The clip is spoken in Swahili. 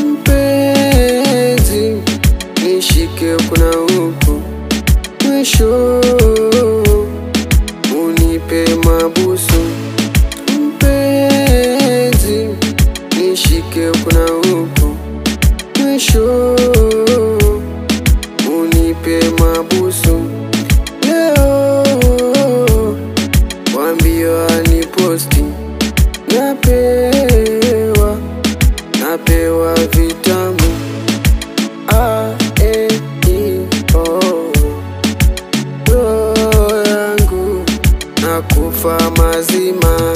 Mpenzi, nishike kuna huku, mwisho unipe mabusu. Mpenzi, nishike kuna huku, mwisho unipe mabusu. Leo wambio aniposti, napewa vitamu. Roho yangu nakufa mazima.